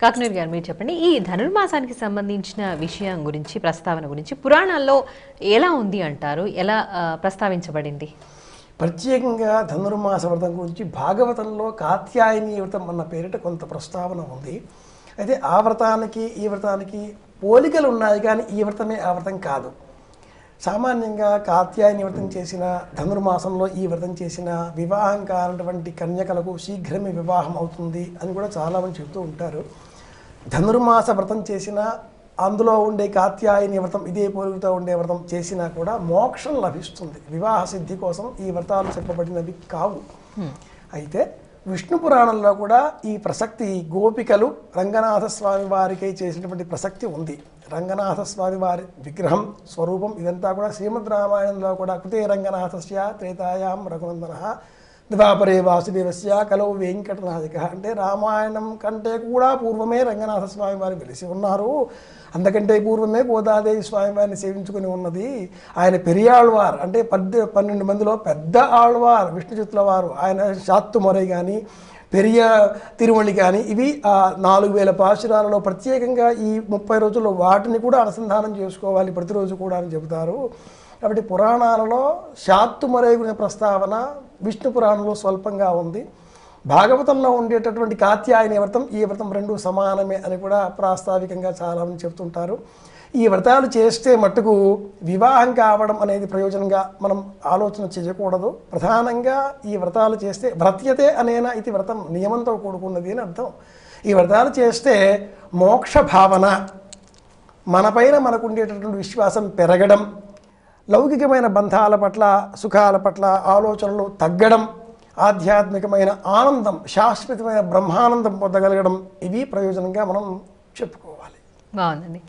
కాకునూరి గారు మీరు చెప్పండి, ఈ ధనుర్మాసానికి సంబంధించిన విషయం గురించి, ప్రస్తావన గురించి పురాణాల్లో ఎలా ఉంది అంటారు? ఎలా ప్రస్తావించబడింది? ప్రత్యేకంగా ధనుర్మాస వ్రతం గురించి భాగవతంలో కాత్యాయని వ్రతం అన్న పేరిట కొంత ప్రస్తావన ఉంది. అయితే ఆ వ్రతానికి ఈ వ్రతానికి పోలికలు ఉన్నాయి, కానీ ఈ వ్రతమే ఆ వ్రతం కాదు. సామాన్యంగా కాత్యాయని వ్రతం చేసిన, ధనుర్మాసంలో ఈ వ్రతం చేసిన వివాహం కానటువంటి కన్యకలకు శీఘ్రమే వివాహం అవుతుంది అని కూడా చాలామంది చెబుతూ ఉంటారు. ధనుర్మాస వ్రతం చేసిన, అందులో ఉండే కాత్యాయని వ్రతం ఇదే పోలికతో ఉండే వ్రతం చేసినా కూడా మోక్షం లభిస్తుంది. వివాహ సిద్ధి కోసం ఈ వ్రతాలు చెప్పబడినవి కావు. అయితే విష్ణు పురాణంలో కూడా ఈ ప్రసక్తి, గోపికలు రంగనాథ స్వామి వారికై చేసినటువంటి ప్రసక్తి ఉంది. రంగనాథ స్వామి వారి విగ్రహం, స్వరూపం ఇదంతా కూడా శ్రీమద్ రామాయణంలో కూడా కృతే రంగనాథస్య త్రేతాయాం రఘునందనః ద్వాపరే వాసుదేవస్య కలౌ వెంకటనాయక అంటే రామాయణం కంటే కూడా పూర్వమే రంగనాథ స్వామి వారు వెలిసి ఉన్నారు. అందుకంటే పూర్వమే గోదాదేవి స్వామి వారిని సేవించుకుని ఉన్నది. ఆయన పెరియాళ్వార్ అంటే 12 మందిలో పెద్ద ఆళ్వార్ విష్ణుచిత్తుల వారు. ఆయన శాత్తుమొరై కానీ, పెరియ తిరుమలి కానీ ఇవి 4000 పాశురాలలో ప్రత్యేకంగా ఈ 30 రోజుల్లో వాటిని కూడా అనుసంధానం చేసుకోవాలి ప్రతిరోజు కూడా అని చెబుతారు. కాబట్టి పురాణాలలో శాత్తుమరై గురి ప్రస్తావన విష్ణు పురాణంలో స్వల్పంగా ఉంది. భాగవతంలో ఉండేటటువంటి కాత్యాయని వ్రతం, ఈ వ్రతం రెండు సమానమే అని కూడా ప్రాస్తావికంగా చాలామంది చెబుతుంటారు. ఈ వ్రతాలు చేస్తే మట్టుకు వివాహం కావడం అనేది ప్రయోజనంగా మనం ఆలోచన చేయకూడదు. ప్రధానంగా ఈ వ్రతాలు చేస్తే వ్రత్యతే అనేన ఇది వ్రతం, నియమంతో కూడుకున్నది అని అర్థం. ఈ వ్రతాలు చేస్తే మోక్ష భావన, మనపైన మనకు ఉండేటటువంటి విశ్వాసం పెరగడం, లౌకికమైన బంధాల పట్ల, సుఖాల పట్ల ఆలోచనలు తగ్గడం, ఆధ్యాత్మికమైన ఆనందం, శాశ్వతమైన బ్రహ్మానందం పొందగలగడం, ఇవి ప్రయోజనంగా మనం చెప్పుకోవాలి. బాగుందండి.